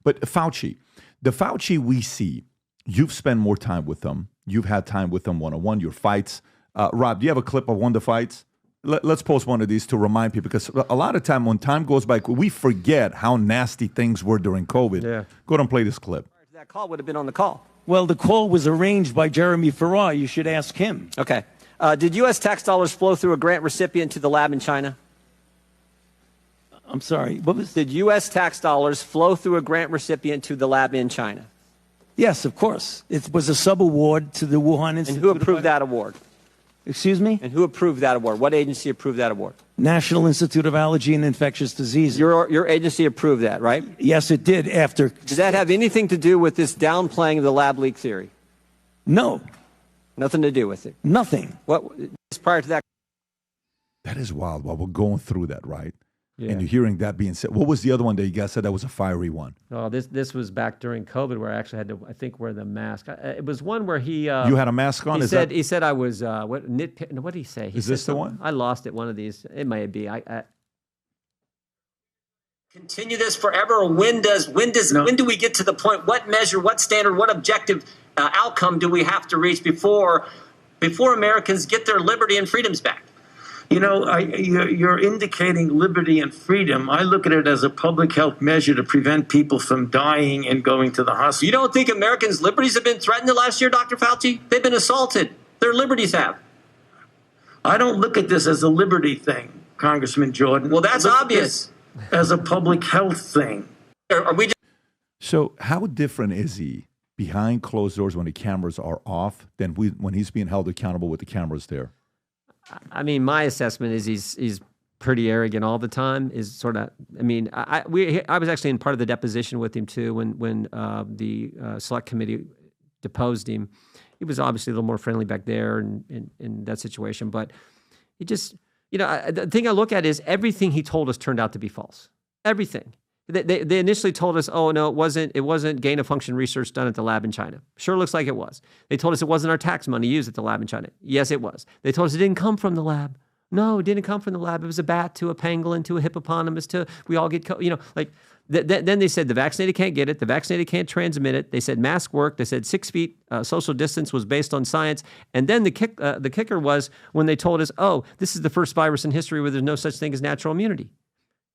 But the Fauci we see, you've spent more time with them. You've had time with them one-on-one, your fights. Rob, do you have a clip of one of the fights? Let's post one of these to remind people, because a lot of time when time goes by, we forget how nasty things were during COVID. Yeah. Go ahead and play this clip. That call would have been on the call. Well, the call was arranged by Jeremy Farrar. You should ask him. Okay. Did U.S. tax dollars flow through a grant recipient to the lab in China? I'm sorry. What was? Did U.S. tax dollars flow through a grant recipient to the lab in China? Yes, of course. It was a sub-award to the Wuhan Institute. And who approved that award? Excuse me? And who approved that award? What agency approved that award? National Institute of Allergy and Infectious Diseases. Your agency approved that, right? Yes, it did after. Did that have anything to do with this downplaying of the lab leak theory? No. Nothing to do with it? Nothing. What, prior to that? That is wild while we're going through that, right? Yeah. And you're hearing that being said. What was the other one that you guys said that was a fiery one? Oh, this was back during COVID, where I actually had to, I think, wear the mask. It was one where he... you had a mask on? He said I was... what did he say? Is this the one? I lost it, one of these. It may be. Continue this forever, or when do we get to the point? What measure, what standard, what objective outcome do we have to reach before Americans get their liberty and freedoms back? You know, you're indicating liberty and freedom. I look at it as a public health measure to prevent people from dying and going to the hospital. You don't think Americans' liberties have been threatened the last year, Dr. Fauci? They've been assaulted. Their liberties have. I don't look at this as a liberty thing, Congressman Jordan. Well, that's obvious. As a public health thing. Are we just... So how different is he behind closed doors when the cameras are off than when he's being held accountable with the cameras there? I mean, my assessment is he's pretty arrogant all the time. Is sort of. I mean, I was actually in part of the deposition with him too when the select committee deposed him. He was obviously a little more friendly back there in that situation, but he just, the thing I look at is everything he told us turned out to be false. Everything. They initially told us, oh, no, it wasn't gain-of-function research done at the lab in China. Sure looks like it was. They told us it wasn't our tax money used at the lab in China. Yes, it was. They told us it didn't come from the lab. No, it didn't come from the lab. It was a bat to a pangolin to a hippopotamus to, we all get, then they said the vaccinated can't get it. The vaccinated can't transmit it. They said mask worked. They said 6 feet social distance was based on science. And then the kicker was when they told us, oh, this is the first virus in history where there's no such thing as natural immunity.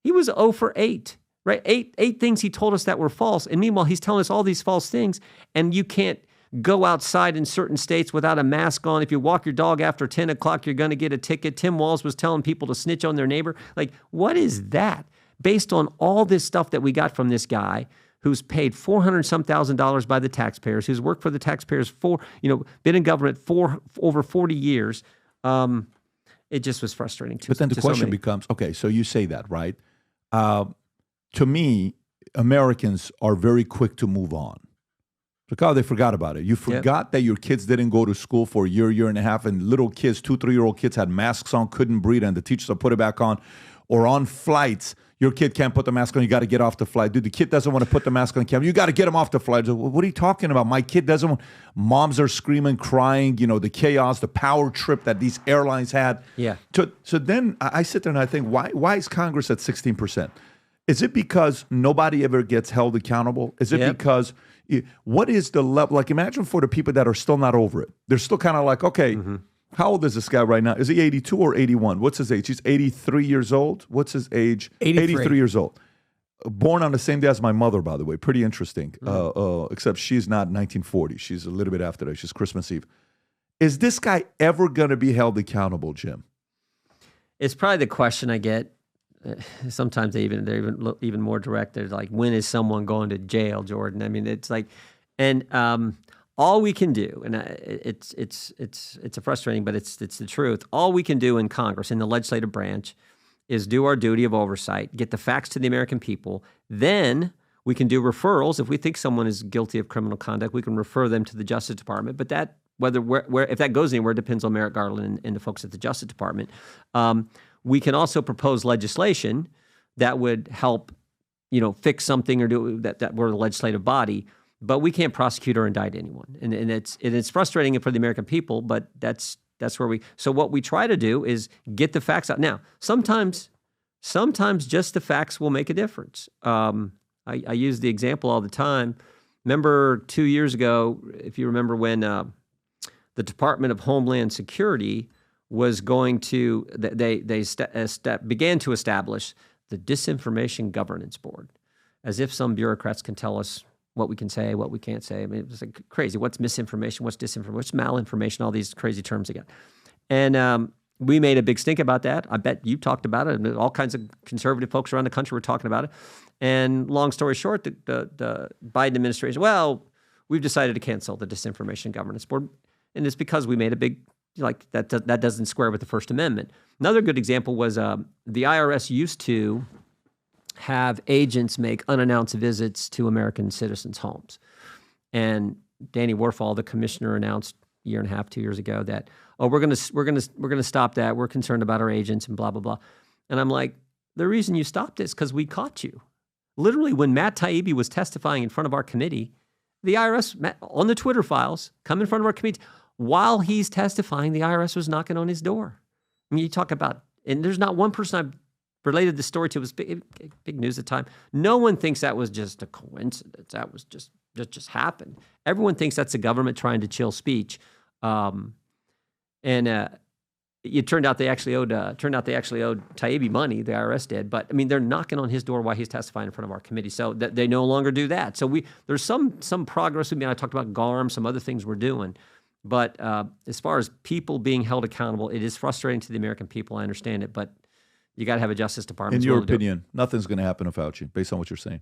He was 0 for 8. Right, eight things he told us that were false, and meanwhile he's telling us all these false things. And you can't go outside in certain states without a mask on. If you walk your dog after 10 o'clock, you're going to get a ticket. Tim Walz was telling people to snitch on their neighbor. Like, what is that? Based on all this stuff that we got from this guy who's paid $400-some thousand by the taxpayers, who's worked for the taxpayers been in government for over 40 years. It just was frustrating too. But then the question becomes, okay, so you say that, right? To me, Americans are very quick to move on. Look how they forgot about it. You forgot that your kids didn't go to school for a year and a half, and little kids, 2, 3-year-old kids had masks on, couldn't breathe, and the teachers will put it back on. Or on flights, your kid can't put the mask on, you got to get off the flight. Dude, the kid doesn't want to put the mask on camera. You got to get him off the flight. What are you talking about? My kid doesn't want... Moms are screaming, crying, the chaos, the power trip that these airlines had. Yeah. So then I sit there and I think, why is Congress at 16%? Is it because nobody ever gets held accountable? Is it because, what is the level? Like, imagine for the people that are still not over it. They're still kind of like, okay, how old is this guy right now? Is he 82 or 81? What's his age? He's 83 years old. What's his age? 83 years old. Born on the same day as my mother, by the way. Pretty interesting. Except she's not 1940. She's a little bit after that. She's Christmas Eve. Is this guy ever going to be held accountable, Jim? It's probably the question I get. Sometimes they're even more direct. They're like, when is someone going to jail, Jordan? I mean, it's like, and all we can do, and it's a frustrating, but it's the truth. All we can do in Congress, in the legislative branch, is do our duty of oversight, get the facts to the American people. Then we can do referrals. If we think someone is guilty of criminal conduct, we can refer them to the Justice Department. But that if that goes anywhere depends on Merrick Garland and the folks at the Justice Department. We can also propose legislation that would help, fix something or do that. We're the legislative body, but we can't prosecute or indict anyone, and it's frustrating for the American people. But that's where we. So what we try to do is get the facts out. Now, sometimes just the facts will make a difference. I use the example all the time. Remember 2 years ago, if you remember when the Department of Homeland Security was going to, they began to establish the Disinformation Governance Board, as if some bureaucrats can tell us what we can say, what we can't say. I mean, it was like crazy. What's misinformation? What's disinformation? What's malinformation? All these crazy terms again. And we made a big stink about that. I bet you talked about it. And all kinds of conservative folks around the country were talking about it. And long story short, the Biden administration, well, we've decided to cancel the Disinformation Governance Board. And it's because we made a big, like, that doesn't square with the First Amendment. Another good example was the IRS used to have agents make unannounced visits to American citizens' homes. And Danny Warfall, the commissioner, announced a year and a half, 2 years ago that, oh, we're gonna stop that. We're concerned about our agents and blah, blah, blah. And I'm like, the reason you stopped is because we caught you. Literally, when Matt Taibbi was testifying in front of our committee, the IRS, on the Twitter files, come in front of our committee. While he's testifying, the IRS was knocking on his door. I mean, you talk about, and there's not one person I've related this story to. It was big news at the time. No one thinks that was just a coincidence. That was just happened. Everyone thinks that's the government trying to chill speech. It turned out they actually owed Taibbi money. The IRS did, but I mean, they're knocking on his door while he's testifying in front of our committee. So that they no longer do that. So there's some progress. I mean, I talked about GARM, some other things we're doing, but as far as people being held accountable, it is frustrating to the American people. I understand it, but you got to have a Justice Department. In your opinion, nothing's going to happen to Fauci, based on what you're saying.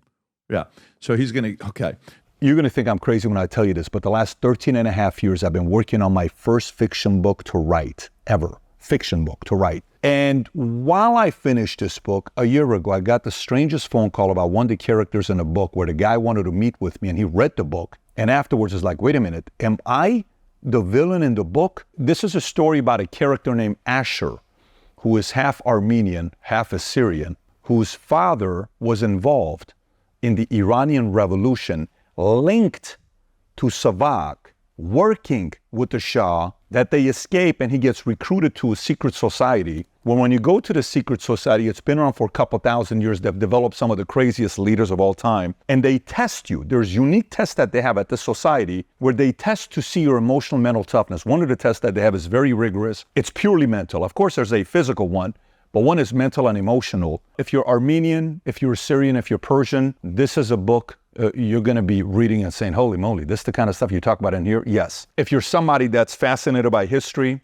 Yeah. So he's going to, okay. You're going to think I'm crazy when I tell you this, but the last 13 and a half years, I've been working on my first fiction book to write, ever. Fiction book to write. And while I finished this book, a year ago, I got the strangest phone call about one of the characters in the book where the guy wanted to meet with me and he read the book. And afterwards is like, wait a minute, am I the villain in the book? This is a story about a character named Asher, who is half Armenian, half Assyrian, whose father was involved in the Iranian Revolution, linked to Savak, working with the Shah, that they escape and he gets recruited to a secret society. When you go to the secret society, it's been around for a couple thousand years. They've developed some of the craziest leaders of all time. And they test you. There's unique tests that they have at this society where they test to see your emotional mental toughness. One of the tests that they have is very rigorous. It's purely mental. Of course, there's a physical one, but one is mental and emotional. If you're Armenian, if you're Syrian, if you're Persian, this is a book you're going to be reading and saying, holy moly, this is the kind of stuff you talk about in here? Yes. If you're somebody that's fascinated by history,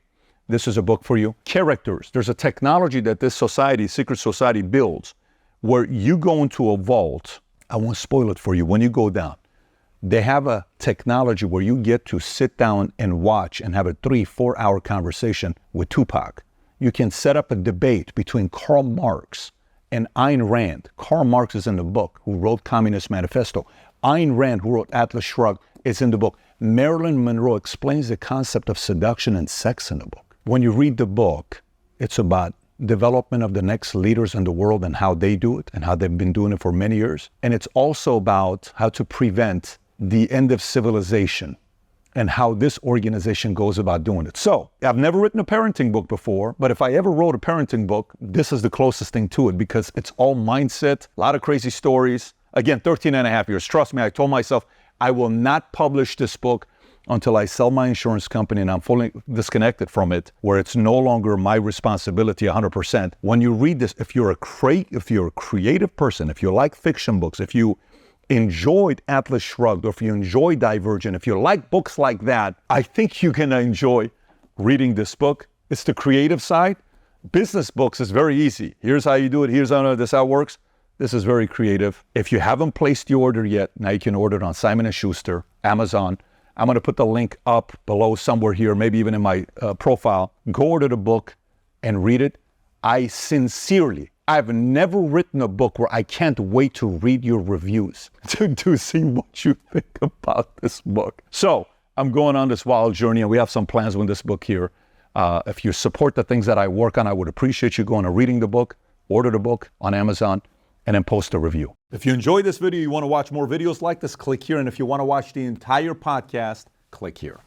this is a book for you. Characters. There's a technology that this society, secret society, builds where you go into a vault. I won't spoil it for you. When you go down, they have a technology where you get to sit down and watch and have a 3-4 hour conversation with Tupac. You can set up a debate between Karl Marx and Ayn Rand. Karl Marx is in the book, who wrote Communist Manifesto. Ayn Rand, who wrote Atlas Shrugged, is in the book. Marilyn Monroe explains the concept of seduction and sex in the book. When you read the book, it's about development of the next leaders in the world and how they do it and how they've been doing it for many years. And it's also about how to prevent the end of civilization and how this organization goes about doing it. So, I've never written a parenting book before, but if I ever wrote a parenting book, this is the closest thing to it because it's all mindset, a lot of crazy stories. Again, 13 and a half years. Trust me, I told myself I will not publish this book until I sell my insurance company and I'm fully disconnected from it, where it's no longer my responsibility 100%. When you read this, if you're a creative person, if you like fiction books, if you enjoyed Atlas Shrugged, or if you enjoy Divergent, if you like books like that, I think you're going to enjoy reading this book. It's the creative side. Business books is very easy. Here's how you do it. Here's how this how it works. This is very creative. If you haven't placed the order yet, now you can order it on Simon & Schuster, Amazon. I'm going to put the link up below somewhere here, maybe even in my profile. Go order the book and read it. I've never written a book where I can't wait to read your reviews to see what you think about this book. So I'm going on this wild journey and we have some plans with this book here. If you support the things that I work on, I would appreciate you going and reading the book, order the book on Amazon, and then post a review. If you enjoyed this video, you want to watch more videos like this, click here. And if you want to watch the entire podcast, click here.